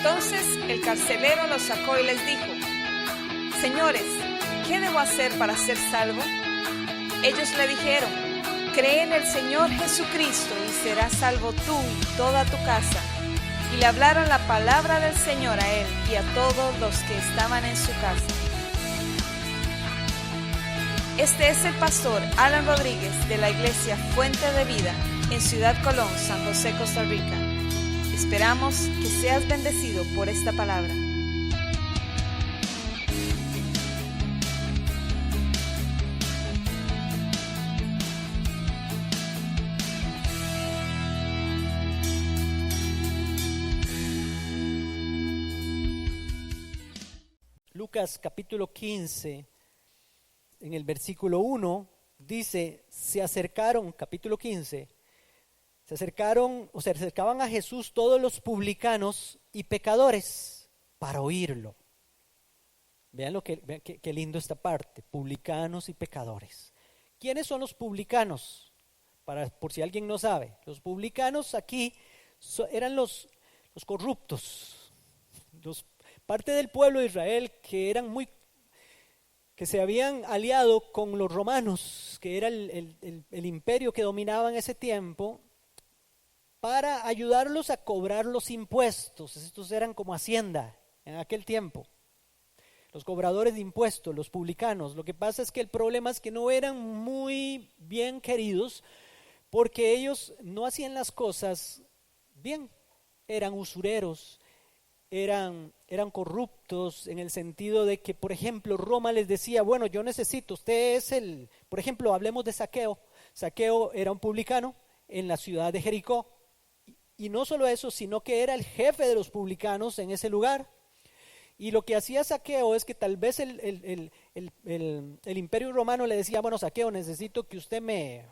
Entonces el carcelero los sacó y les dijo: Señores, ¿qué debo hacer para ser salvo? Ellos le dijeron: Cree en el Señor Jesucristo y serás salvo tú y toda tu casa. Y le hablaron la palabra del Señor a él y a todos los que estaban en su casa. Este es el pastor Alan Rodríguez de la iglesia Fuente de Vida en Ciudad Colón, San José, Costa Rica. Esperamos que seas bendecido por esta palabra. Lucas capítulo 15, en el versículo 1, dice, capítulo 15, se acercaban a Jesús todos los publicanos y pecadores para oírlo. Vean qué lindo esta parte, publicanos y pecadores. ¿Quiénes son los publicanos? Por si alguien no sabe, los publicanos aquí eran los corruptos, parte del pueblo de Israel que se habían aliado con los romanos, que era el imperio que dominaba en ese tiempo, para ayudarlos a cobrar los impuestos. Estos eran como hacienda en aquel tiempo. Los cobradores de impuestos, los publicanos. Lo que pasa es que el problema es que no eran muy bien queridos porque ellos no hacían las cosas bien. Eran usureros, eran corruptos en el sentido de que, por ejemplo, Roma les decía, bueno, yo necesito, usted es por ejemplo, hablemos de Zaqueo. Zaqueo era un publicano en la ciudad de Jericó. Y no solo eso, sino que era el jefe de los publicanos en ese lugar. Y lo que hacía Zaqueo es que tal vez el imperio romano le decía, bueno, Zaqueo, necesito que usted me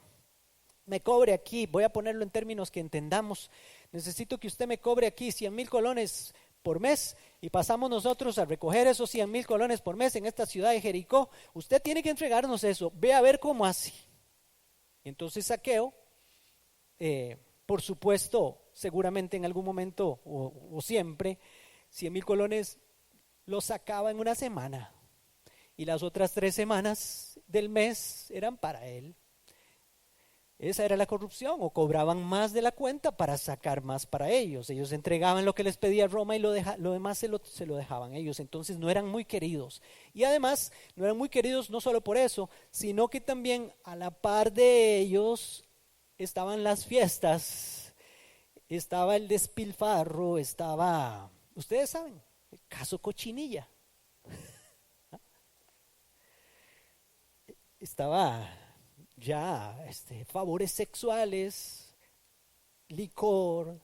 cobre aquí, voy a ponerlo en términos que entendamos, necesito que usted me cobre aquí 100,000 colones por mes, y pasamos nosotros a recoger esos 100,000 colones por mes en esta ciudad de Jericó. Usted tiene que entregarnos eso, ve a ver cómo hace. Y entonces Zaqueo, por supuesto, seguramente en algún momento o siempre, 100,000 colones los sacaba en una semana y las otras 3 semanas del mes eran para él. Esa era la corrupción, o cobraban más de la cuenta para sacar más para ellos. Ellos entregaban lo que les pedía Roma y lo demás se lo dejaban ellos. Entonces no eran muy queridos. Y además no eran muy queridos no solo por eso, sino que también a la par de ellos estaban las fiestas, estaba el despilfarro, ustedes saben, el caso Cochinilla. Estaba ya favores sexuales, licor,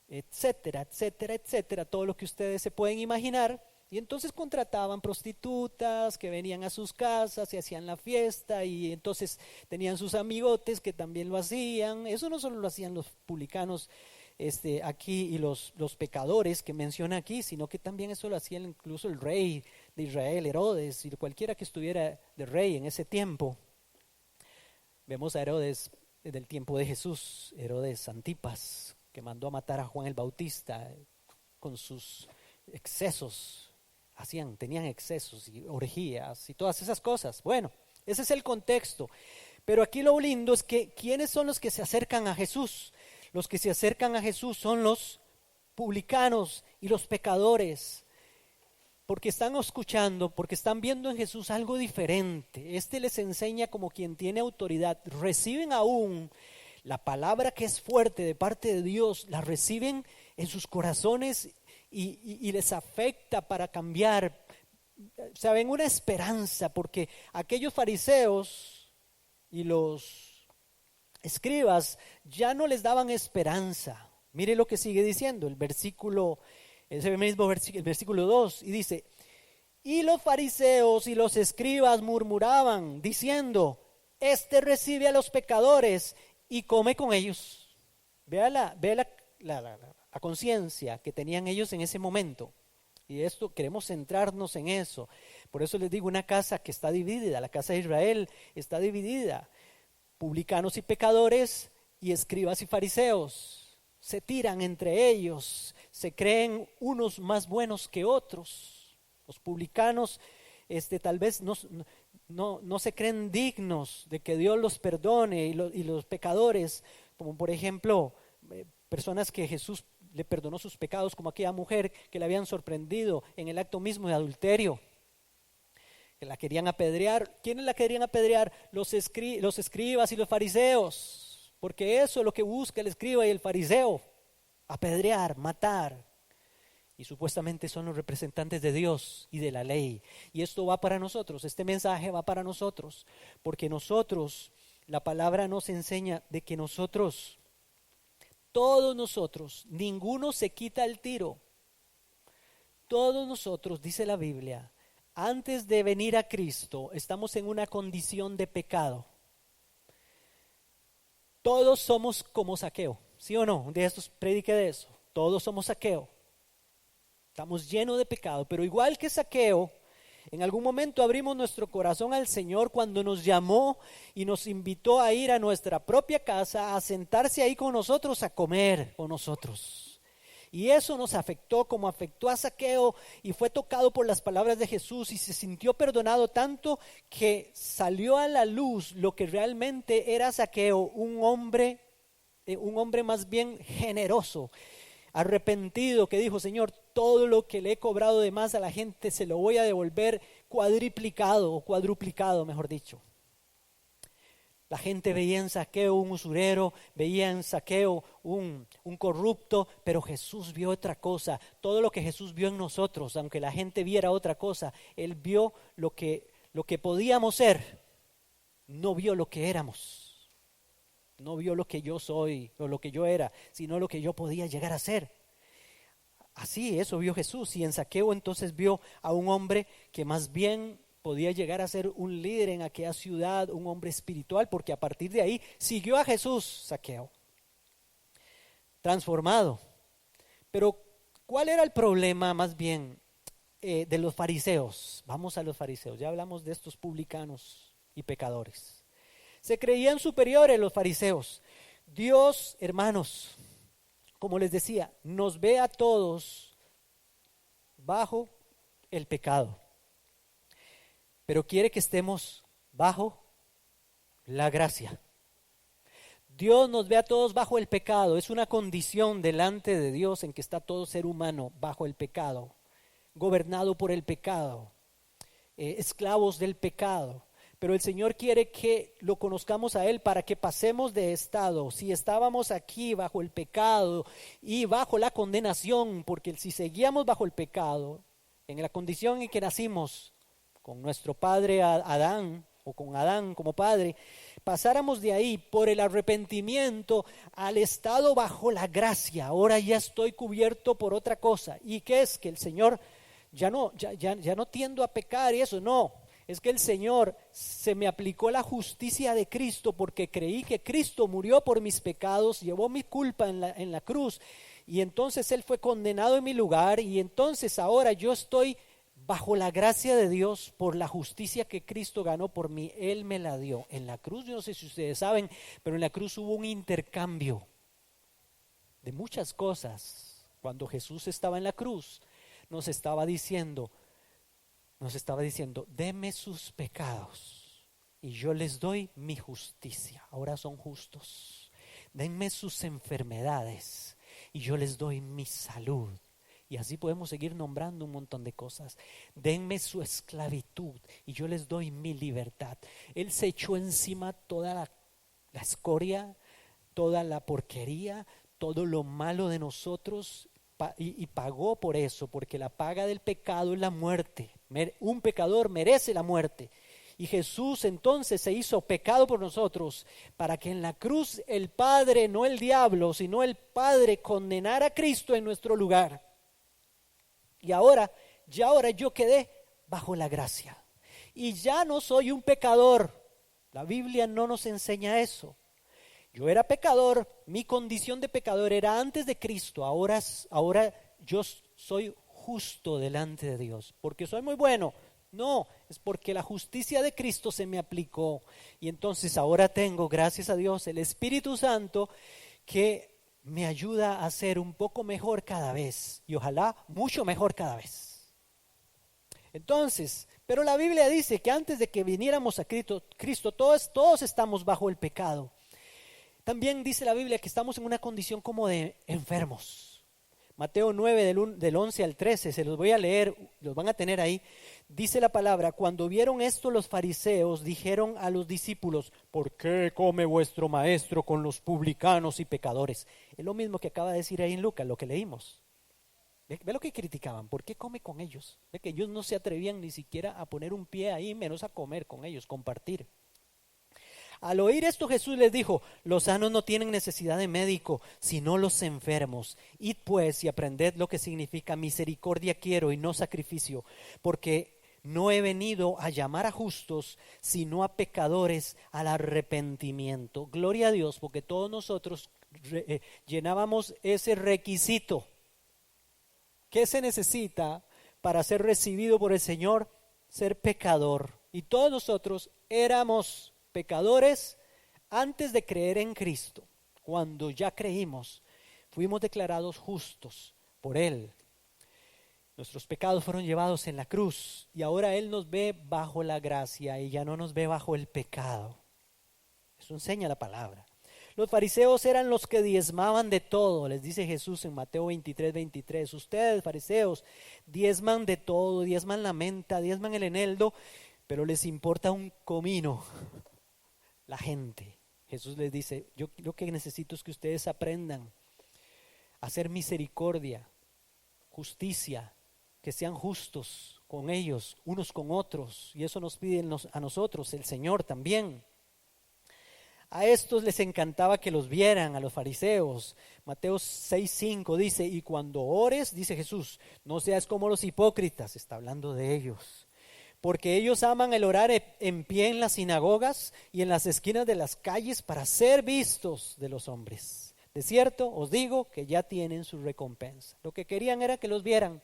etcétera, etcétera, etcétera, todo lo que ustedes se pueden imaginar. Y entonces contrataban prostitutas que venían a sus casas y hacían la fiesta, y entonces tenían sus amigotes que también lo hacían. Eso no solo lo hacían los publicanos aquí y los pecadores que menciona aquí, sino que también eso lo hacía incluso el rey de Israel, Herodes, y cualquiera que estuviera de rey en ese tiempo. Vemos a Herodes del tiempo de Jesús, Herodes Antipas, que mandó a matar a Juan el Bautista con sus excesos. Tenían excesos y orgías y todas esas cosas. Bueno, ese es el contexto. Pero aquí lo lindo es que ¿quiénes son los que se acercan a Jesús? Los que se acercan a Jesús son los publicanos y los pecadores, porque están escuchando, porque están viendo en Jesús algo diferente. Les enseña como quien tiene autoridad. Reciben aún la palabra que es fuerte de parte de Dios, la reciben en sus corazones y les afecta para cambiar. Saben, una esperanza, porque aquellos fariseos y los escribas ya no les daban esperanza. Mire lo que sigue diciendo el versículo 2, y dice: y los fariseos y los escribas murmuraban diciendo, recibe a los pecadores y come con ellos. Vea la conciencia que tenían ellos en ese momento. Y esto queremos centrarnos en eso. Por eso les digo, una casa que está dividida, la casa de Israel está dividida. Publicanos y pecadores y escribas y fariseos. se tiran entre ellos, se creen unos más buenos que otros. Los publicanos tal vez no se creen dignos de que Dios los perdone, y los pecadores, como por ejemplo personas que Jesús le perdonó sus pecados, como aquella mujer que le habían sorprendido en el acto mismo de adulterio, que la querían apedrear. ¿Quiénes la querían apedrear? Los escribas y los fariseos, porque eso es lo que busca el escriba y el fariseo: apedrear, matar. Y supuestamente son los representantes de Dios y de la ley. Y esto va para nosotros, este mensaje va para nosotros, porque nosotros, la palabra nos enseña de que nosotros, todos nosotros, ninguno se quita el tiro. Todos nosotros, dice la Biblia, antes de venir a Cristo, estamos en una condición de pecado. Todos somos como Zaqueo, ¿sí o no? Un día estos prediqué de eso. Todos somos Zaqueo. Estamos llenos de pecado, pero igual que Zaqueo, en algún momento abrimos nuestro corazón al Señor cuando nos llamó y nos invitó a ir a nuestra propia casa, a sentarse ahí con nosotros, a comer con nosotros. Y eso nos afectó como afectó a Zaqueo, y fue tocado por las palabras de Jesús y se sintió perdonado tanto que salió a la luz lo que realmente era Zaqueo, un hombre más bien generoso, arrepentido, que dijo: Señor, todo lo que le he cobrado de más a la gente se lo voy a devolver cuadriplicado o cuadruplicado, mejor dicho. La gente veía en Zaqueo un usurero, veía en Zaqueo un corrupto, pero Jesús vio otra cosa. Todo lo que Jesús vio en nosotros, aunque la gente viera otra cosa, Él vio lo que podíamos ser, no vio lo que éramos. No vio lo que yo soy o lo que yo era, sino lo que yo podía llegar a ser. Así, eso vio Jesús. Y en Zaqueo entonces vio a un hombre que más bien podía llegar a ser un líder en aquella ciudad, un hombre espiritual, porque a partir de ahí siguió a Jesús Zaqueo, transformado. Pero ¿cuál era el problema más bien de los fariseos? Vamos a los fariseos, ya hablamos de estos publicanos y pecadores. Se creían superiores los fariseos. Dios, hermanos, como les decía, nos ve a todos bajo el pecado, pero quiere que estemos bajo la gracia. Dios nos ve a todos bajo el pecado. Es una condición delante de Dios en que está todo ser humano bajo el pecado, gobernado por el pecado, esclavos del pecado. Pero el Señor quiere que lo conozcamos a Él para que pasemos de estado. Si estábamos aquí bajo el pecado y bajo la condenación, porque si seguíamos bajo el pecado, en la condición en que nacimos con nuestro padre Adán, o con Adán como padre, pasáramos de ahí por el arrepentimiento al estado bajo la gracia. Ahora ya estoy cubierto por otra cosa. ¿Y qué es? Que el Señor ya no tiendo a pecar y eso, no. Es que el Señor se me aplicó la justicia de Cristo porque creí que Cristo murió por mis pecados, llevó mi culpa en la cruz, y entonces Él fue condenado en mi lugar, y entonces ahora yo estoy bajo la gracia de Dios por la justicia que Cristo ganó por mí. Él me la dio. En la cruz, yo no sé si ustedes saben, pero en la cruz hubo un intercambio de muchas cosas. Cuando Jesús estaba en la cruz, nos estaba diciendo, deme sus pecados y yo les doy mi justicia. Ahora son justos. Denme sus enfermedades y yo les doy mi salud. Y así podemos seguir nombrando un montón de cosas. Denme su esclavitud y yo les doy mi libertad. Él se echó encima toda la escoria, toda la porquería, todo lo malo de nosotros, y pagó por eso, porque la paga del pecado es la muerte. Un pecador merece la muerte. Y Jesús entonces se hizo pecado por nosotros, para que en la cruz el Padre, no el diablo, sino el Padre, condenara a Cristo en nuestro lugar. Y ahora yo quedé bajo la gracia. Y ya no soy un pecador. La Biblia no nos enseña eso. Yo era pecador, mi condición de pecador era antes de Cristo. Ahora yo soy justo delante de Dios. ¿Porque soy muy bueno? No, es porque la justicia de Cristo se me aplicó. Y entonces ahora tengo, gracias a Dios, el Espíritu Santo que me ayuda a ser un poco mejor cada vez y ojalá mucho mejor cada vez. Entonces, pero la Biblia dice que antes de que viniéramos a Cristo todos estamos bajo el pecado. También dice la Biblia que estamos en una condición como de enfermos. Mateo 9 del 11 al 13, se los voy a leer, los van a tener ahí. Dice la palabra: cuando vieron esto los fariseos dijeron a los discípulos: ¿por qué come vuestro maestro con los publicanos y pecadores? Es lo mismo que acaba de decir ahí en Lucas, lo que leímos. Ve lo que criticaban, ¿por qué come con ellos? Ve que ellos no se atrevían ni siquiera a poner un pie ahí, menos a comer con ellos, compartir. Al oír esto Jesús les dijo: los sanos no tienen necesidad de médico, sino los enfermos. Id pues y aprended lo que significa misericordia quiero y no sacrificio, porque no he venido a llamar a justos, sino a pecadores al arrepentimiento. Gloria a Dios, porque todos nosotros llenábamos ese requisito. ¿Qué se necesita para ser recibido por el Señor? Ser pecador. Y todos nosotros éramos pecadores antes de creer en Cristo. Cuando ya creímos, fuimos declarados justos por Él. Nuestros pecados fueron llevados en la cruz y ahora Él nos ve bajo la gracia y ya no nos ve bajo el pecado. Eso enseña la palabra. Los fariseos eran los que diezmaban de todo, les dice Jesús en Mateo 23. Ustedes, fariseos, diezman de todo, diezman la menta, diezman el eneldo, pero les importa un comino la gente. Jesús les dice: yo lo que necesito es que ustedes aprendan a hacer misericordia, justicia, que sean justos con ellos, unos con otros, y eso nos pide a nosotros el Señor también. A estos les encantaba que los vieran, a los fariseos. Mateo 6:5 dice: y cuando ores, dice Jesús, no seas como los hipócritas, está hablando de ellos, porque ellos aman el orar en pie en las sinagogas y en las esquinas de las calles para ser vistos de los hombres. De cierto os digo que ya tienen su recompensa. Lo que querían era que los vieran.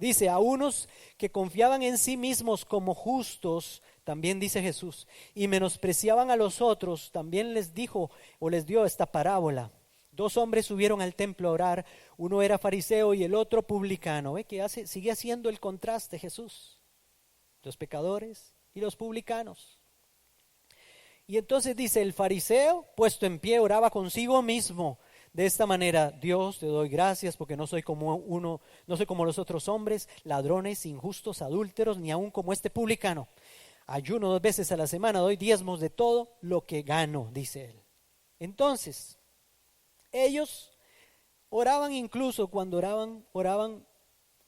Dice: a unos que confiaban en sí mismos como justos, también dice Jesús, y menospreciaban a los otros, también les dijo o les dio esta parábola. 2 hombres subieron al templo a orar, uno era fariseo y el otro publicano. ¿Ve que sigue haciendo el contraste Jesús? Los pecadores y los publicanos. Y entonces dice: el fariseo, puesto en pie, oraba consigo mismo de esta manera: Dios, te doy gracias porque no soy como los otros hombres, ladrones, injustos, adúlteros, ni aun como este publicano. Ayuno 2 veces a la semana, doy diezmos de todo lo que gano, dice él. Entonces, ellos oraban, incluso cuando oraban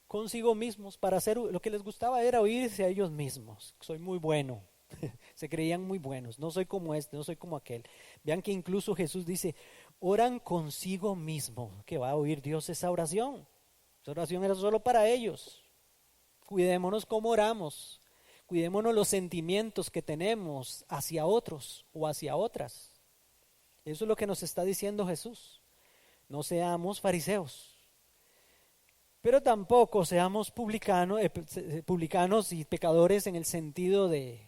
consigo mismos para hacer lo que les gustaba, era oírse a ellos mismos. Soy muy bueno. Se creían muy buenos. No soy como este, no soy como aquel. Vean que incluso Jesús dice: oran consigo mismo. ¿Que va a oír Dios esa oración? Esa oración era solo para ellos. Cuidémonos cómo oramos. Cuidémonos los sentimientos que tenemos hacia otros o hacia otras. Eso es lo que nos está diciendo Jesús. No seamos fariseos, pero tampoco seamos publicanos y pecadores en el sentido de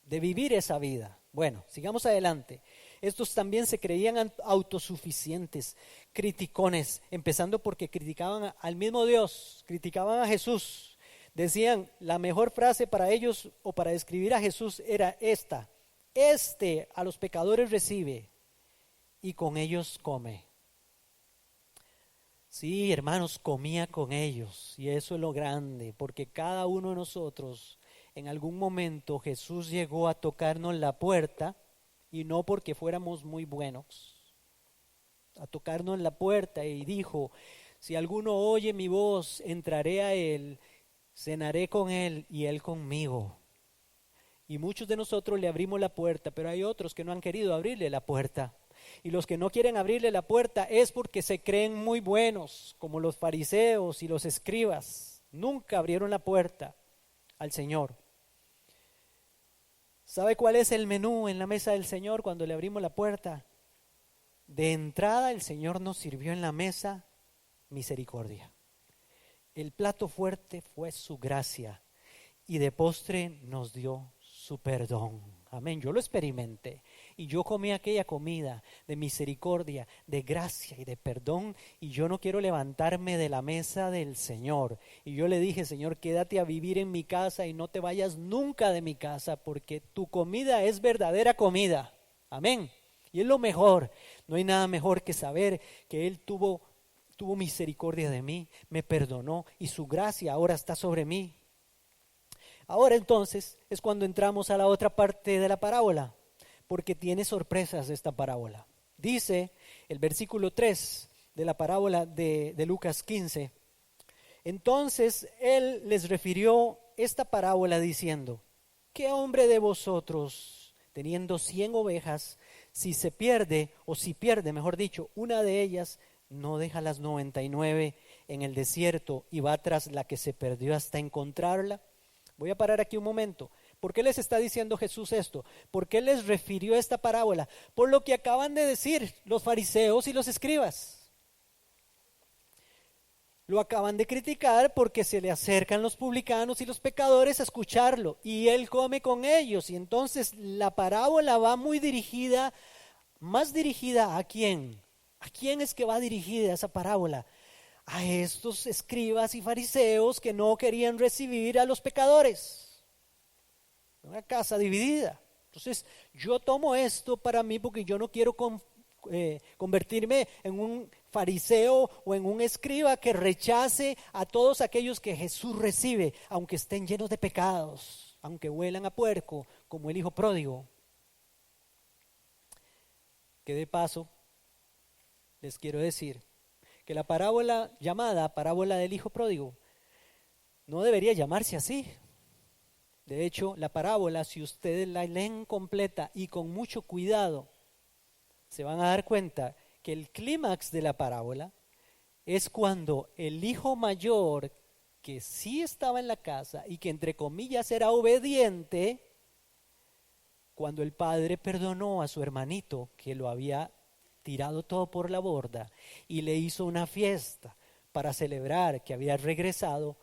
vivir esa vida. Bueno, sigamos adelante. Estos también se creían autosuficientes, criticones, empezando porque criticaban al mismo Dios, criticaban a Jesús. Decían, la mejor frase para ellos o para describir a Jesús era esta: este a los pecadores recibe y con ellos come. Sí, hermanos, comía con ellos, y eso es lo grande, porque cada uno de nosotros, en algún momento Jesús llegó a tocarnos la puerta, y no porque fuéramos muy buenos, a tocarnos la puerta y dijo: si alguno oye mi voz, entraré a él, cenaré con él y él conmigo. Y muchos de nosotros le abrimos la puerta, pero hay otros que no han querido abrirle la puerta. Y los que no quieren abrirle la puerta es porque se creen muy buenos, como los fariseos y los escribas. Nunca abrieron la puerta al Señor. ¿Sabe cuál es el menú en la mesa del Señor cuando le abrimos la puerta? De entrada, el Señor nos sirvió en la mesa misericordia. El plato fuerte fue su gracia y de postre nos dio su perdón. Amén, yo lo experimenté. y yo comí aquella comida de misericordia, de gracia y de perdón, y yo no quiero levantarme de la mesa del Señor. Y yo le dije, Señor, quédate a vivir en mi casa y no te vayas nunca de mi casa, porque tu comida es verdadera comida. Amén. Y es lo mejor. No hay nada mejor que saber que Él tuvo misericordia de mí, me perdonó y su gracia ahora está sobre mí. Ahora entonces es cuando entramos a la otra parte de la parábola, porque tiene sorpresas esta parábola. Dice el versículo 3 de la parábola de Lucas 15. Entonces Él les refirió esta parábola diciendo: ¿qué hombre de vosotros, teniendo 100 ovejas, si pierde, mejor dicho, una de ellas, no deja las 99 en el desierto y va tras la que se perdió hasta encontrarla? Voy a parar aquí un momento. ¿Por qué les está diciendo Jesús esto? ¿Por qué les refirió esta parábola? Por lo que acaban de decir los fariseos y los escribas. Lo acaban de criticar porque se le acercan los publicanos y los pecadores a escucharlo, y Él come con ellos. Y entonces la parábola va más dirigida ¿a quién? ¿A quién es que va dirigida esa parábola? A estos escribas y fariseos que no querían recibir a los pecadores. Una casa dividida. Entonces yo tomo esto para mí porque yo no quiero convertirme en un fariseo o en un escriba que rechace a todos aquellos que Jesús recibe, aunque estén llenos de pecados, aunque huelan a puerco, como el hijo pródigo. Que de paso les quiero decir que la parábola llamada parábola del hijo pródigo no debería llamarse así. De hecho, la parábola, si ustedes la leen completa y con mucho cuidado, se van a dar cuenta que el clímax de la parábola es cuando el hijo mayor, que sí estaba en la casa y que entre comillas era obediente, cuando el padre perdonó a su hermanito que lo había tirado todo por la borda y le hizo una fiesta para celebrar que había regresado,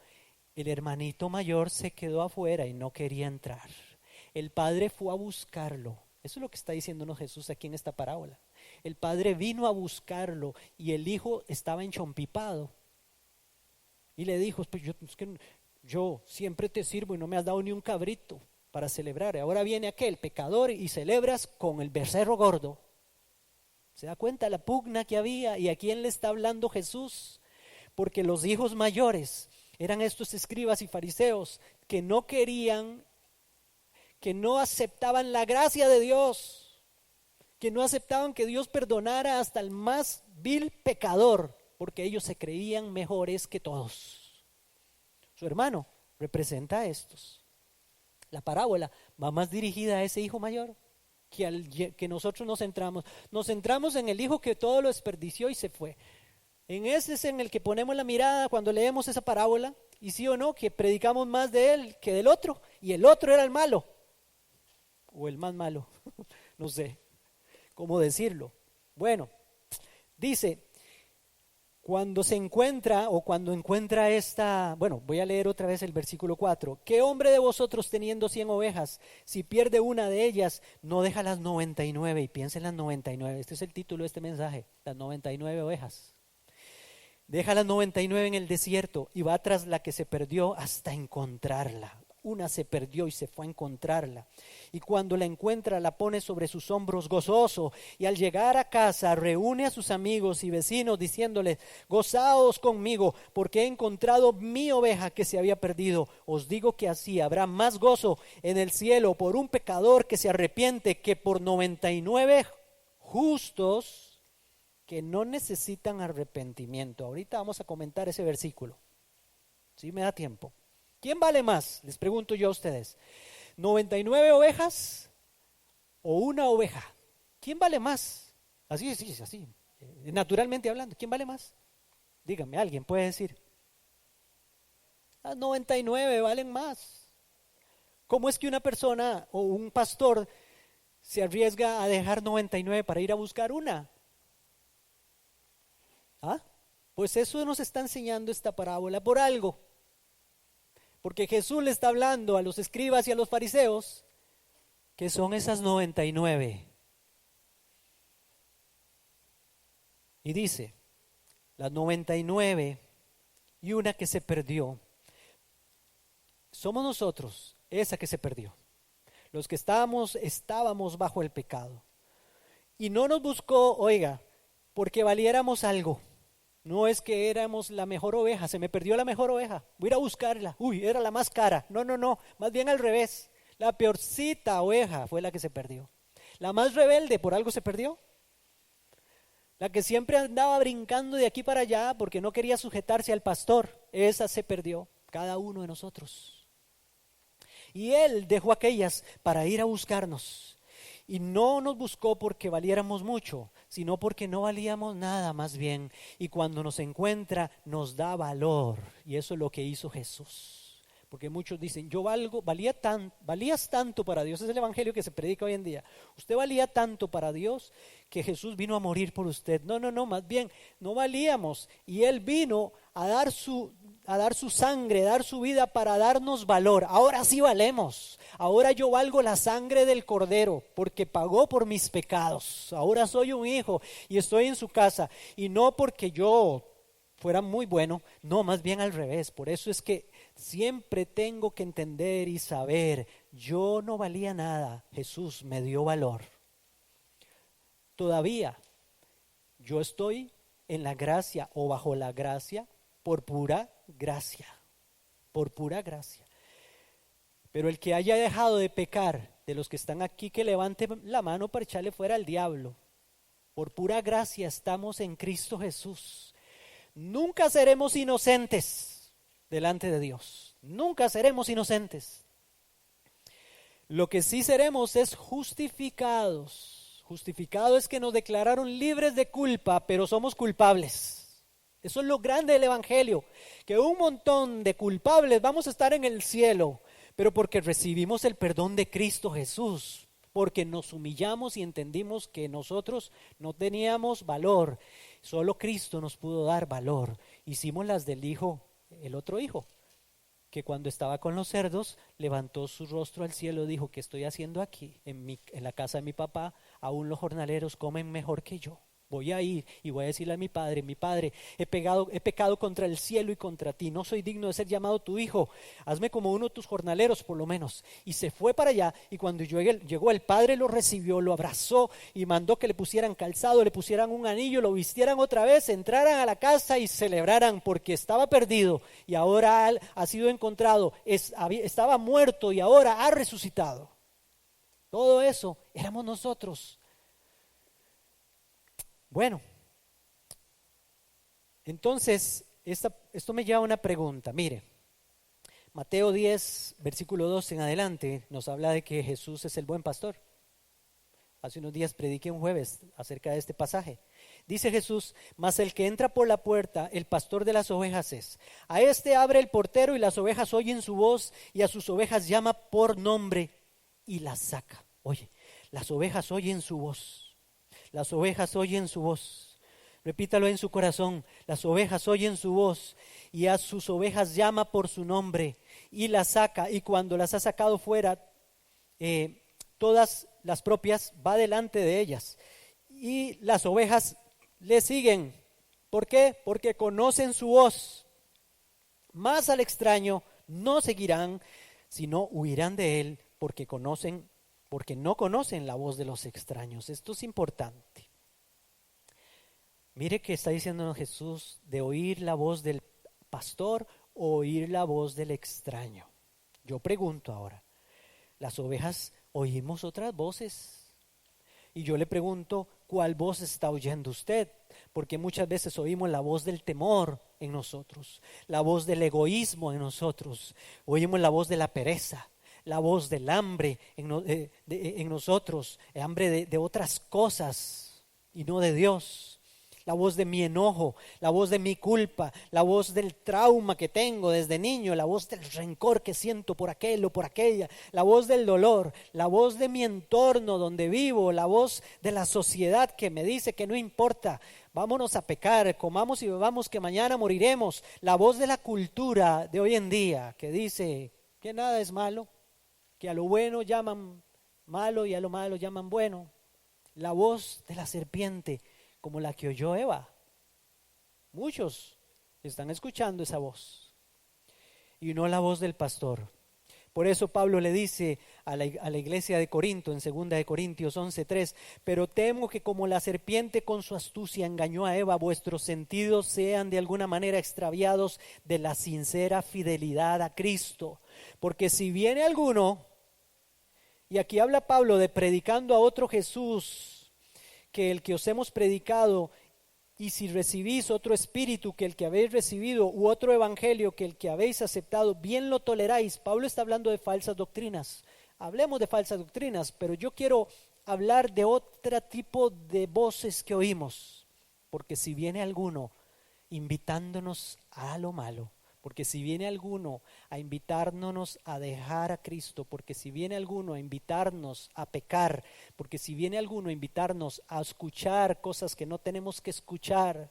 el hermanito mayor se quedó afuera y no quería entrar. El padre fue a buscarlo. Eso es lo que está diciéndonos Jesús aquí en esta parábola. El padre vino a buscarlo y el hijo estaba enchompipado. Y le dijo: pues yo siempre te sirvo y no me has dado ni un cabrito para celebrar. Ahora viene aquel pecador y celebras con el becerro gordo. ¿Se da cuenta la pugna que había? ¿Y a quién le está hablando Jesús? Porque los hijos mayores eran estos escribas y fariseos que no querían, que no aceptaban la gracia de Dios, que no aceptaban que Dios perdonara hasta el más vil pecador, porque ellos se creían mejores que todos. Su hermano representa a estos. La parábola va más dirigida a ese hijo mayor que nosotros nos centramos en el hijo que todo lo desperdició y se fue. En ese es en el que ponemos la mirada cuando leemos esa parábola, y sí o no, que predicamos más de él que del otro, y el otro era el malo, o el más malo, no sé cómo decirlo. Bueno, dice, cuando encuentra esta, voy a leer otra vez el versículo 4. ¿Qué hombre de vosotros teniendo 100 ovejas, si pierde una de ellas, no deja las 99? Y piensa en las 99, este es el título de este mensaje, las 99 ovejas. Deja las 99 en el desierto y va tras la que se perdió hasta encontrarla. Una se perdió y se fue a encontrarla. Y cuando la encuentra, la pone sobre sus hombros gozoso. Y al llegar a casa, reúne a sus amigos y vecinos diciéndoles: gozaos conmigo, porque he encontrado mi oveja que se había perdido. Os digo que así habrá más gozo en el cielo por un pecador que se arrepiente que por 99 justos que no necesitan arrepentimiento. Ahorita vamos a comentar ese versículo. ¿Sí me da tiempo? ¿Quién vale más? Les pregunto yo a ustedes. ¿99 ovejas o una oveja? ¿Quién vale más? Así. Naturalmente hablando, ¿quién vale más? Díganme, alguien puede decir. Las 99 valen más. ¿Cómo es que una persona o un pastor se arriesga a dejar 99 para ir a buscar una? Pues eso nos está enseñando esta parábola por algo. Porque Jesús le está hablando a los escribas y a los fariseos que son esas 99 Y dice, las 99 y una que se perdió, somos nosotros, esa que se perdió. Los que estábamos bajo el pecado. Y no nos buscó, oiga, porque valiéramos algo. No es que éramos la mejor oveja, se me perdió la mejor oveja, voy a ir a buscarla, uy, era la más cara. No, más bien al revés. La peorcita oveja fue la que se perdió. La más rebelde, por algo se perdió. La que siempre andaba brincando de aquí para allá porque no quería sujetarse al pastor, esa se perdió, cada uno de nosotros. Y Él dejó aquellas para ir a buscarnos. Y no nos buscó porque valiéramos mucho, sino porque no valíamos nada más bien. Y cuando nos encuentra, nos da valor. Y eso es lo que hizo Jesús. Porque muchos dicen, yo valías tanto para Dios. Es el evangelio que se predica hoy en día. Usted valía tanto para Dios que Jesús vino a morir por usted. No, más bien, no valíamos. Y Él vino a dar su sangre, dar su vida para darnos valor. Ahora sí valemos. Ahora yo valgo la sangre del Cordero porque pagó por mis pecados. Ahora soy un hijo y estoy en su casa. Y no porque yo fuera muy bueno, no, más bien al revés. Por eso es que siempre tengo que entender y saber, yo no valía nada, Jesús me dio valor. Todavía yo estoy en la gracia o bajo la gracia por pura gracia, por pura gracia. Pero el que haya dejado de pecar, de los que están aquí, que levante la mano para echarle fuera al diablo. Por pura gracia estamos en Cristo Jesús. Nunca seremos inocentes delante de Dios. Nunca seremos inocentes. Lo que sí seremos es justificados. Justificado es que nos declararon libres de culpa, pero somos culpables. Eso es lo grande del evangelio, que un montón de culpables vamos a estar en el cielo, pero porque recibimos el perdón de Cristo Jesús, porque nos humillamos y entendimos que nosotros no teníamos valor. Solo Cristo nos pudo dar valor. Hicimos las del hijo, el otro hijo, que cuando estaba con los cerdos levantó su rostro al cielo y dijo, ¿qué estoy haciendo aquí? En la casa de mi papá, aún los jornaleros comen mejor que yo. Voy a ir y voy a decirle a mi padre, he pecado contra el cielo y contra ti, no soy digno de ser llamado tu hijo, hazme como uno de tus jornaleros por lo menos. Y se fue para allá, y cuando llegó el padre lo recibió, lo abrazó y mandó que le pusieran calzado, le pusieran un anillo, lo vistieran otra vez, entraran a la casa y celebraran porque estaba perdido y ahora ha sido encontrado, estaba muerto y ahora ha resucitado. Todo eso éramos nosotros. Bueno, entonces esto me lleva a una pregunta. Mire, Mateo 10, versículo 2 en adelante nos habla de que Jesús es el buen pastor. Hace unos días prediqué un jueves acerca de este pasaje. Dice Jesús, mas el que entra por la puerta, el pastor de las ovejas es. A este abre el portero y las ovejas oyen su voz y a sus ovejas llama por nombre y las saca. Oye, las ovejas oyen su voz. Las ovejas oyen su voz. Repítalo en su corazón. Las ovejas oyen su voz y a sus ovejas llama por su nombre y las saca. Y cuando las ha sacado fuera, todas las propias va delante de ellas. Y las ovejas le siguen. ¿Por qué? Porque conocen su voz. Más al extraño no seguirán, sino huirán de él porque no conocen la voz de los extraños. Esto es importante. Mire que está diciendo Jesús de oír la voz del pastor o oír la voz del extraño. Yo pregunto ahora, ¿las ovejas oímos otras voces? Y yo le pregunto, ¿cuál voz está oyendo usted? Porque muchas veces oímos la voz del temor en nosotros, la voz del egoísmo en nosotros, oímos la voz de la pereza, la voz del hambre en nosotros, el hambre de otras cosas y no de Dios. La voz de mi enojo, la voz de mi culpa, la voz del trauma que tengo desde niño, la voz del rencor que siento por aquel o por aquella, la voz del dolor, la voz de mi entorno donde vivo, la voz de la sociedad que me dice que no importa, vámonos a pecar, comamos y bebamos que mañana moriremos, la voz de la cultura de hoy en día que dice que nada es malo, que a lo bueno llaman malo y a lo malo llaman bueno, la voz de la serpiente como la que oyó Eva, Muchos están escuchando esa voz y no la voz del pastor. Por eso Pablo le dice a la iglesia de Corinto en 2 de Corintios 11:3, pero temo que como la serpiente con su astucia engañó a Eva, vuestros sentidos sean de alguna manera extraviados de la sincera fidelidad a Cristo. Porque si viene alguno, y aquí habla Pablo de predicando a otro Jesús que el que os hemos predicado, y si recibís otro espíritu que el que habéis recibido, u otro evangelio que el que habéis aceptado, bien lo toleráis. Pablo está hablando de falsas doctrinas. Hablemos de falsas doctrinas, pero yo quiero hablar de otro tipo de voces que oímos. Porque si viene alguno invitándonos a lo malo, porque si viene alguno a invitarnos a dejar a Cristo, porque si viene alguno a invitarnos a pecar, porque si viene alguno a invitarnos a escuchar cosas que no tenemos que escuchar,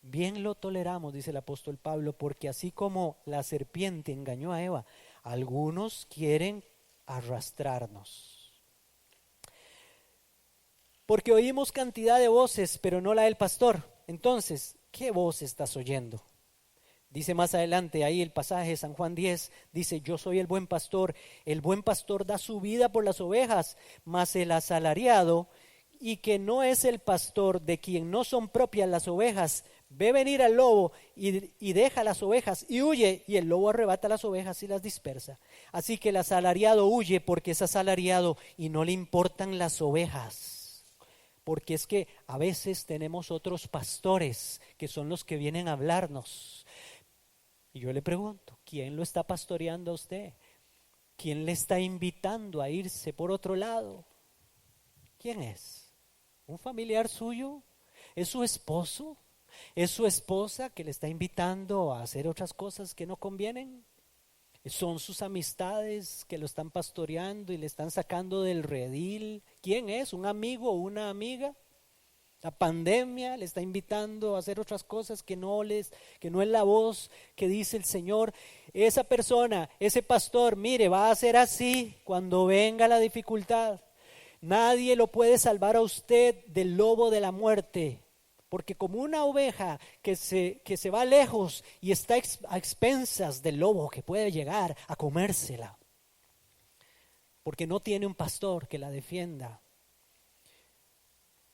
bien lo toleramos, dice el apóstol Pablo, porque así como la serpiente engañó a Eva, algunos quieren arrastrarnos. Porque oímos cantidad de voces, pero no la del pastor. Entonces, ¿qué voz estás oyendo? Dice más adelante ahí el pasaje de San Juan 10, dice, yo soy el buen pastor da su vida por las ovejas, mas el asalariado, y que no es el pastor, de quien no son propias las ovejas, ve venir al lobo y deja las ovejas y huye, y el lobo arrebata las ovejas y las dispersa. Así que el asalariado huye porque es asalariado y no le importan las ovejas. Porque es que a veces tenemos otros pastores que son los que vienen a hablarnos. Y yo le pregunto, ¿quién lo está pastoreando a usted? ¿Quién le está invitando a irse por otro lado? ¿Quién es? ¿Un familiar suyo? ¿Es su esposo? ¿Es su esposa que le está invitando a hacer otras cosas que no convienen? ¿Son sus amistades que lo están pastoreando y le están sacando del redil? ¿Quién es? ¿Un amigo o una amiga? La pandemia le está invitando a hacer otras cosas que no es la voz que dice el Señor. Esa persona, ese pastor, mire, va a ser así cuando venga la dificultad. Nadie lo puede salvar a usted del lobo de la muerte, porque como una oveja que se va lejos y está a expensas del lobo que puede llegar a comérsela, porque no tiene un pastor que la defienda.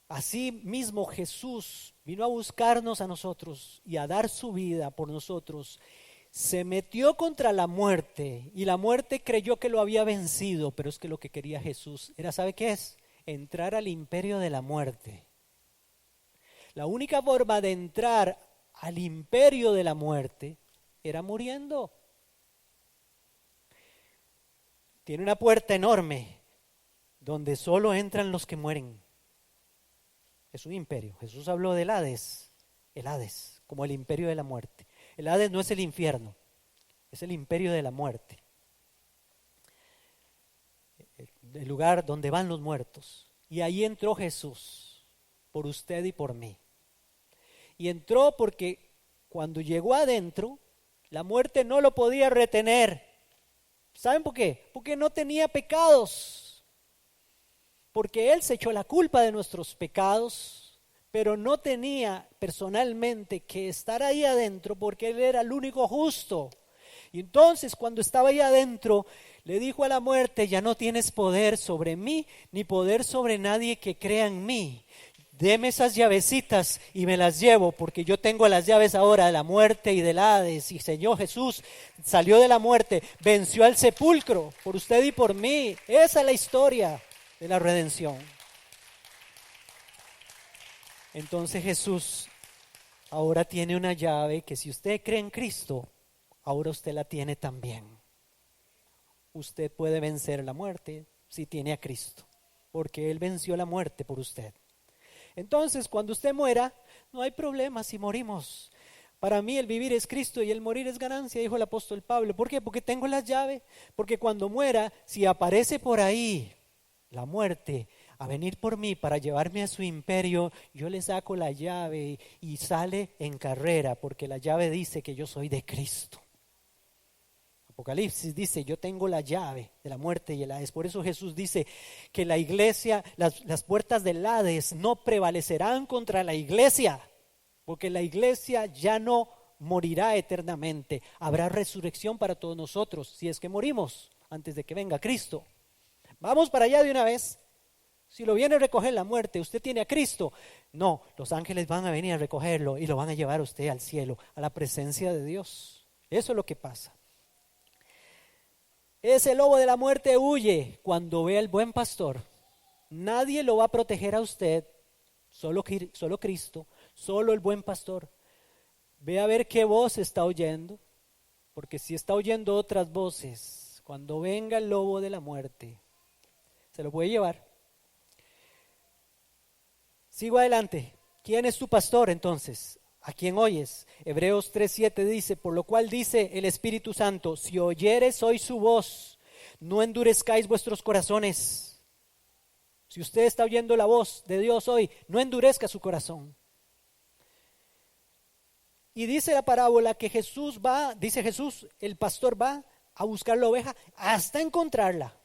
Así mismo Jesús vino a buscarnos a nosotros y a dar su vida por nosotros. Se metió contra la muerte y la muerte creyó que lo había vencido, pero es que lo que quería Jesús era, ¿sabe qué es? Entrar al imperio de la muerte. La única forma de entrar al imperio de la muerte era muriendo. Tiene una puerta enorme donde solo entran los que mueren. Es un imperio. Jesús habló del Hades, el Hades, como el imperio de la muerte. El Hades no es el infierno, es el imperio de la muerte. El lugar donde van los muertos. Y ahí entró Jesús, por usted y por mí. Y entró porque cuando llegó adentro, la muerte no lo podía retener. ¿Saben por qué? Porque no tenía pecados. Porque Él se echó la culpa de nuestros pecados, pero no tenía personalmente que estar ahí adentro porque Él era el único justo. Y entonces cuando estaba ahí adentro, le dijo a la muerte, ya no tienes poder sobre mí, ni poder sobre nadie que crea en mí. Deme esas llavecitas y me las llevo, porque yo tengo las llaves ahora de la muerte y del Hades. Y Señor Jesús salió de la muerte, venció al sepulcro por usted y por mí. Esa es la historia de la redención. Entonces Jesús ahora tiene una llave que si usted cree en Cristo, ahora usted la tiene también. Usted puede vencer la muerte si tiene a Cristo, porque Él venció la muerte por usted. Entonces cuando usted muera, no hay problema si morimos. Para mí el vivir es Cristo y el morir es ganancia, dijo el apóstol Pablo. ¿Por qué? Porque tengo las llaves, porque cuando muera, si aparece por ahí la muerte a venir por mí para llevarme a su imperio, yo le saco la llave y sale en carrera, porque la llave dice que yo soy de Cristo. Apocalipsis dice, yo tengo la llave de la muerte y el Hades. Por eso Jesús dice que la iglesia, las puertas del Hades no prevalecerán contra la iglesia, porque la iglesia ya no morirá eternamente. Habrá resurrección para todos nosotros si es que morimos antes de que venga Cristo. Vamos para allá de una vez. Si lo viene a recoger la muerte, usted tiene a Cristo. No, los ángeles van a venir a recogerlo y lo van a llevar a usted al cielo, a la presencia de Dios. Eso es lo que pasa. Ese lobo de la muerte huye cuando ve al buen pastor. Nadie lo va a proteger a usted, solo Cristo, solo el buen pastor. Ve a ver qué voz está oyendo, porque si está oyendo otras voces, cuando venga el lobo de la muerte, se lo puede llevar. Sigo adelante. ¿Quién es tu pastor entonces? ¿A quién oyes? Hebreos 3:7 dice, por lo cual dice el Espíritu Santo, si oyeres hoy su voz, no endurezcáis vuestros corazones. Si usted está oyendo la voz de Dios hoy, no endurezca su corazón. Y dice la parábola que dice Jesús, el pastor va a buscar la oveja hasta encontrarla.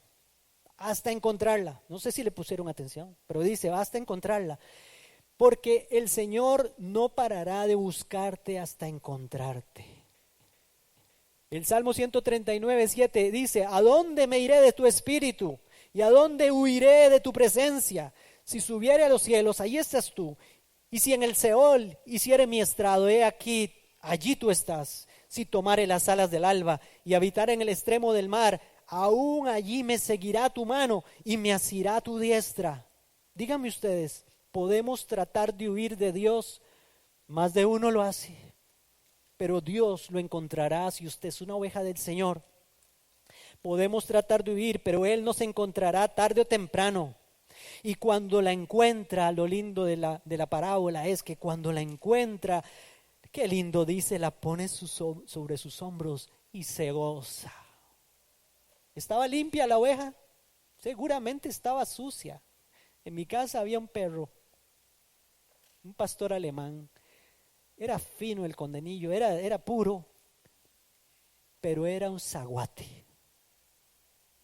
Hasta encontrarla. No sé si le pusieron atención, pero dice, hasta encontrarla. Porque el Señor no parará de buscarte hasta encontrarte. El Salmo 139:7 dice, ¿a dónde me iré de tu espíritu? ¿Y a dónde huiré de tu presencia? Si subiere a los cielos, allí estás tú. Y si en el Seol hiciere mi estrado, he aquí, allí tú estás. Si tomare las alas del alba y habitar en el extremo del mar, aún allí me seguirá tu mano y me asirá tu diestra. Díganme ustedes, ¿podemos tratar de huir de Dios? Más de uno lo hace, pero Dios lo encontrará si usted es una oveja del Señor. Podemos tratar de huir, pero Él nos encontrará tarde o temprano. Y cuando la encuentra, lo lindo de la parábola es que cuando la encuentra, qué lindo dice, la pone sobre sus hombros y se goza. ¿Estaba limpia la oveja? Seguramente estaba sucia. En mi casa había un perro, un pastor alemán. Era fino el condenillo, era puro, pero era un zaguate.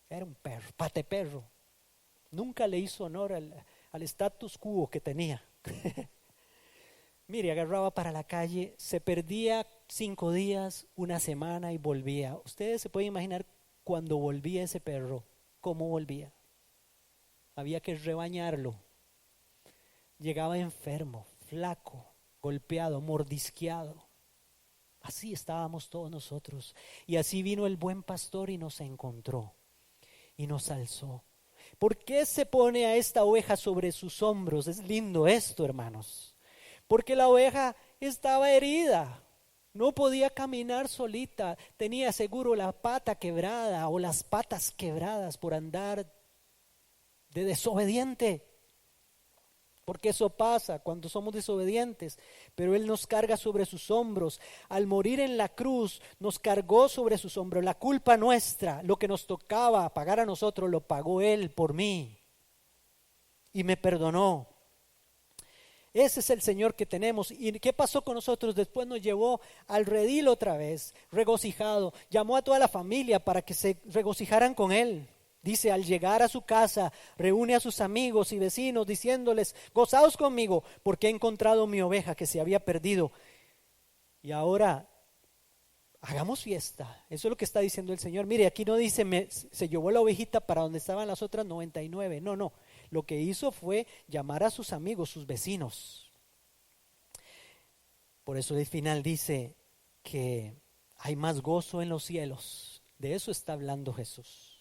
Era un perro, pateperro. Nunca le hizo honor al status quo que tenía. Mire, agarraba para la calle, se perdía 5 días, una semana y volvía. Ustedes se pueden imaginar cuando volvía ese perro, cómo volvía. Había que rebañarlo. Llegaba enfermo, flaco, golpeado, mordisqueado. Así estábamos todos nosotros. Y así vino el buen pastor y nos encontró y nos alzó. ¿Por qué se pone a esta oveja sobre sus hombros? Es lindo esto, hermanos. Porque la oveja estaba herida. No podía caminar solita. Tenía seguro la pata quebrada o las patas quebradas por andar de desobediente. Porque eso pasa cuando somos desobedientes. Pero Él nos carga sobre sus hombros. Al morir en la cruz, nos cargó sobre sus hombros la culpa nuestra. Lo que nos tocaba pagar a nosotros, lo pagó Él por mí. Y me perdonó. Ese es el Señor que tenemos. ¿Y qué pasó con nosotros? Después nos llevó al redil otra vez, regocijado. Llamó a toda la familia para que se regocijaran con Él. Dice, al llegar a su casa, reúne a sus amigos y vecinos diciéndoles, gozaos conmigo porque he encontrado mi oveja que se había perdido. Y ahora, hagamos fiesta. Eso es lo que está diciendo el Señor. Mire, aquí no dice, se llevó la ovejita para donde estaban las otras 99. No. Lo que hizo fue llamar a sus amigos, sus vecinos. Por eso el final dice que hay más gozo en los cielos. De eso está hablando Jesús.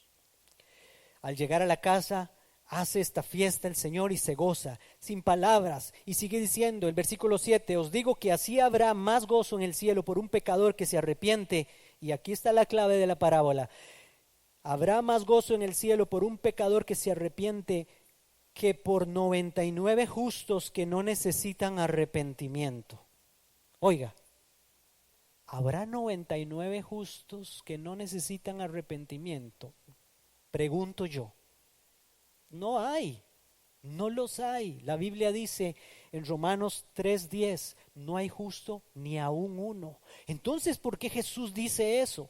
Al llegar a la casa, hace esta fiesta el Señor y se goza, sin palabras. Y sigue diciendo el versículo 7, os digo que así habrá más gozo en el cielo por un pecador que se arrepiente. Y aquí está la clave de la parábola. Habrá más gozo en el cielo por un pecador que se arrepiente que por 99 justos que no necesitan arrepentimiento. Oiga, ¿habrá 99 justos que no necesitan arrepentimiento? Pregunto yo. No hay, no los hay. La Biblia dice en Romanos 3:10, no hay justo ni aún uno. Entonces, ¿por qué Jesús dice eso?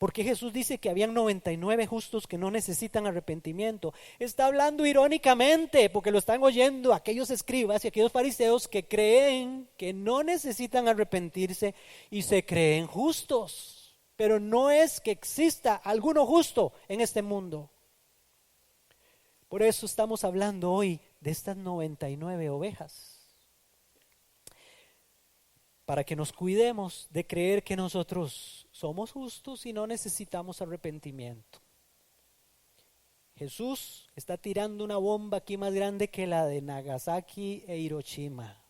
Porque Jesús dice que habían 99 justos que no necesitan arrepentimiento. Está hablando irónicamente, porque lo están oyendo aquellos escribas y aquellos fariseos que creen que no necesitan arrepentirse y se creen justos. Pero no es que exista alguno justo en este mundo. Por eso estamos hablando hoy de estas 99 ovejas. Para que nos cuidemos de creer que nosotros somos justos y no necesitamos arrepentimiento. Jesús está tirando una bomba aquí más grande que la de Nagasaki e Hiroshima.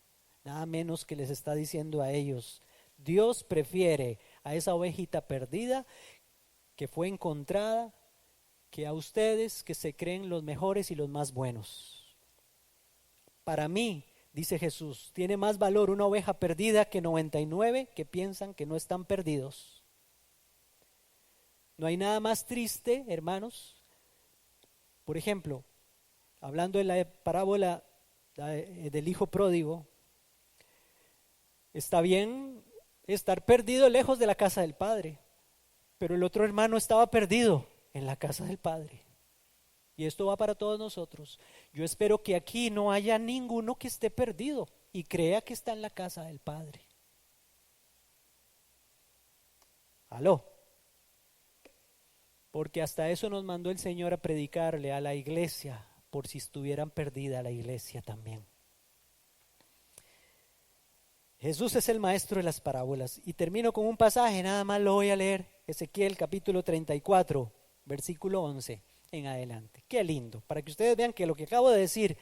Nada menos que les está diciendo a ellos, Dios prefiere a esa ovejita perdida que fue encontrada que a ustedes que se creen los mejores y los más buenos. Para mí, dice Jesús, tiene más valor una oveja perdida que 99 que piensan que no están perdidos. No hay nada más triste, hermanos. Por ejemplo, hablando de la parábola del hijo pródigo, está bien estar perdido lejos de la casa del padre, pero el otro hermano estaba perdido en la casa del padre. Y esto va para todos nosotros. Yo espero que aquí no haya ninguno que esté perdido y crea que está en la casa del Padre. ¿Aló? Porque hasta eso nos mandó el Señor a predicarle a la iglesia, por si estuvieran perdida la iglesia también. Jesús es el maestro de las parábolas. Y termino con un pasaje, nada más lo voy a leer. Ezequiel capítulo 34, versículo 11. En adelante. Qué lindo, para que ustedes vean que lo que acabo de decir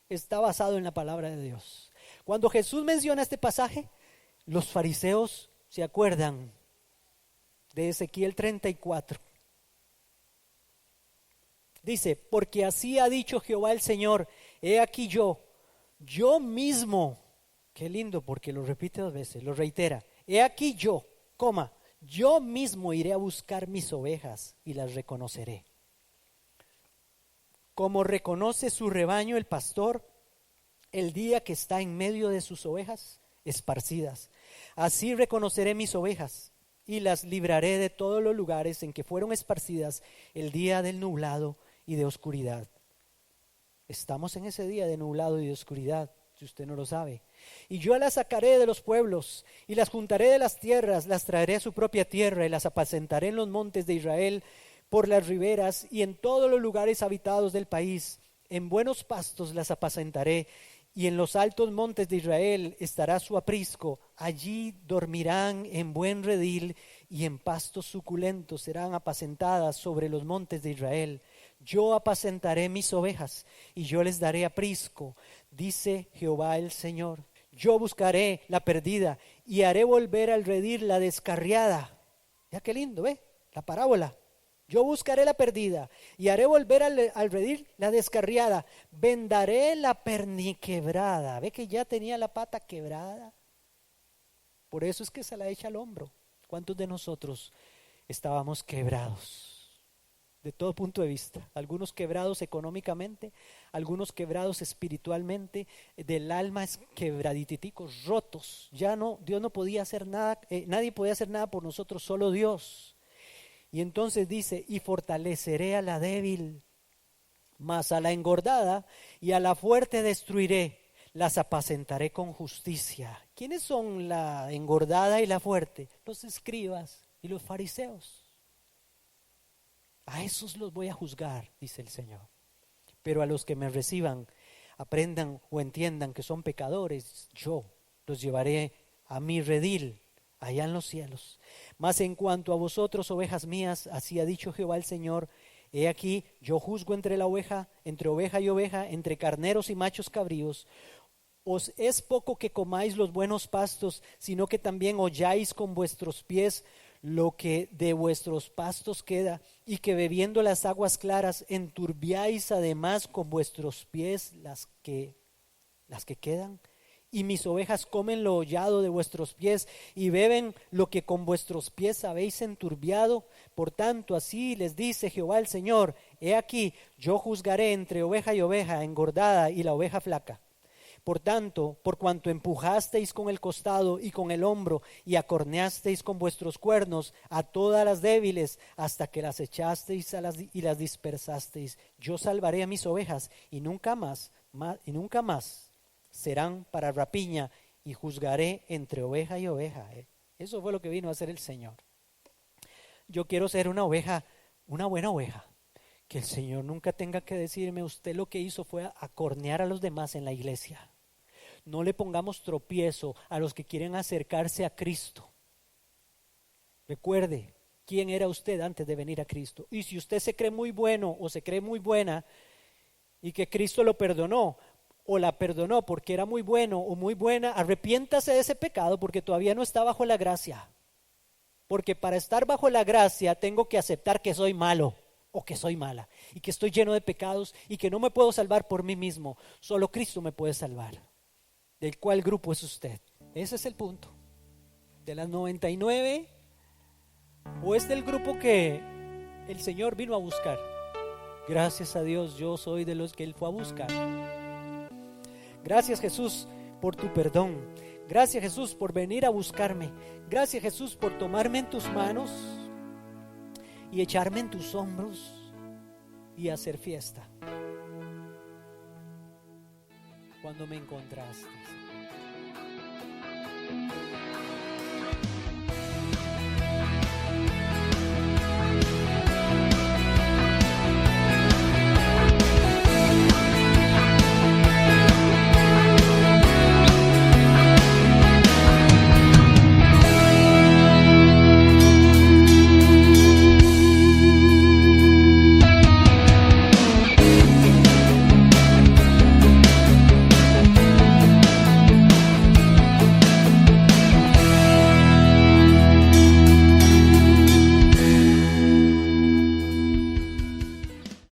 está basado en la palabra de Dios. Cuando Jesús menciona este pasaje, los fariseos se acuerdan de Ezequiel 34. Dice, porque así ha dicho Jehová el Señor, he aquí yo mismo, qué lindo porque lo repite 2 veces, lo reitera, he aquí yo mismo iré a buscar mis ovejas y las reconoceré. Como reconoce su rebaño el pastor el día que está en medio de sus ovejas esparcidas, así reconoceré mis ovejas y las libraré de todos los lugares en que fueron esparcidas el día del nublado y de oscuridad. Estamos en ese día de nublado y de oscuridad, si usted no lo sabe. Y yo las sacaré de los pueblos y las juntaré de las tierras, las traeré a su propia tierra y las apacentaré en los montes de Israel, por las riberas y en todos los lugares habitados del país. En buenos pastos las apacentaré y en los altos montes de Israel estará su aprisco. Allí dormirán en buen redil y en pastos suculentos serán apacentadas sobre los montes de Israel. Yo apacentaré mis ovejas y yo les daré aprisco, dice Jehová el Señor. Yo buscaré la perdida y haré volver al redil la descarriada. Ya qué lindo, la parábola. Yo buscaré la perdida y haré volver al redil la descarriada. Vendaré la perniquebrada. ¿Ve que ya tenía la pata quebrada? Por eso es que se la echa al hombro. ¿Cuántos de nosotros estábamos quebrados? De todo punto de vista. Algunos quebrados económicamente, algunos quebrados espiritualmente, del alma quebraditicos, rotos. Ya no, Dios no podía hacer nada, nadie podía hacer nada por nosotros, solo Dios. Y entonces dice, y fortaleceré a la débil, mas a la engordada y a la fuerte destruiré, las apacentaré con justicia. ¿Quiénes son la engordada y la fuerte? Los escribas y los fariseos. A esos los voy a juzgar, dice el Señor. Pero a los que me reciban, aprendan o entiendan que son pecadores, yo los llevaré a mi redil, allá en los cielos. Mas en cuanto a vosotros, ovejas mías, así ha dicho Jehová el Señor, he aquí, yo juzgo entre oveja y oveja, entre carneros y machos cabríos. Os es poco que comáis los buenos pastos, sino que también holláis con vuestros pies lo que de vuestros pastos queda, y que bebiendo las aguas claras enturbiáis además con vuestros pies las que quedan. Y mis ovejas comen lo hollado de vuestros pies y beben lo que con vuestros pies habéis enturbiado. Por tanto, así les dice Jehová el Señor, he aquí, yo juzgaré entre oveja y oveja, engordada y la oveja flaca. Por tanto, por cuanto empujasteis con el costado y con el hombro y acorneasteis con vuestros cuernos a todas las débiles hasta que las echasteis y las dispersasteis, yo salvaré a mis ovejas y nunca más serán para rapiña, y juzgaré entre oveja y oveja. Eso fue lo que vino a hacer el Señor. Yo quiero ser una oveja, una buena oveja. Que el Señor nunca tenga que decirme, usted lo que hizo fue acornear a los demás en la iglesia. No le pongamos tropiezo a los que quieren acercarse a Cristo. Recuerde quién era usted antes de venir a Cristo. Y si usted se cree muy bueno o se cree muy buena y que Cristo lo perdonó o la perdonó porque era muy bueno o muy buena, arrepiéntase de ese pecado porque todavía no está bajo la gracia. Porque para estar bajo la gracia tengo que aceptar que soy malo o que soy mala y que estoy lleno de pecados y que no me puedo salvar por mí mismo. Solo Cristo me puede salvar. ¿Del cuál grupo es usted? Ese es el punto. ¿De las 99 o es del grupo que el Señor vino a buscar? Gracias a Dios, yo soy de los que Él fue a buscar. Gracias, Jesús, por tu perdón. Gracias, Jesús, por venir a buscarme. Gracias, Jesús, por tomarme en tus manos y echarme en tus hombros y hacer fiesta cuando me encontraste.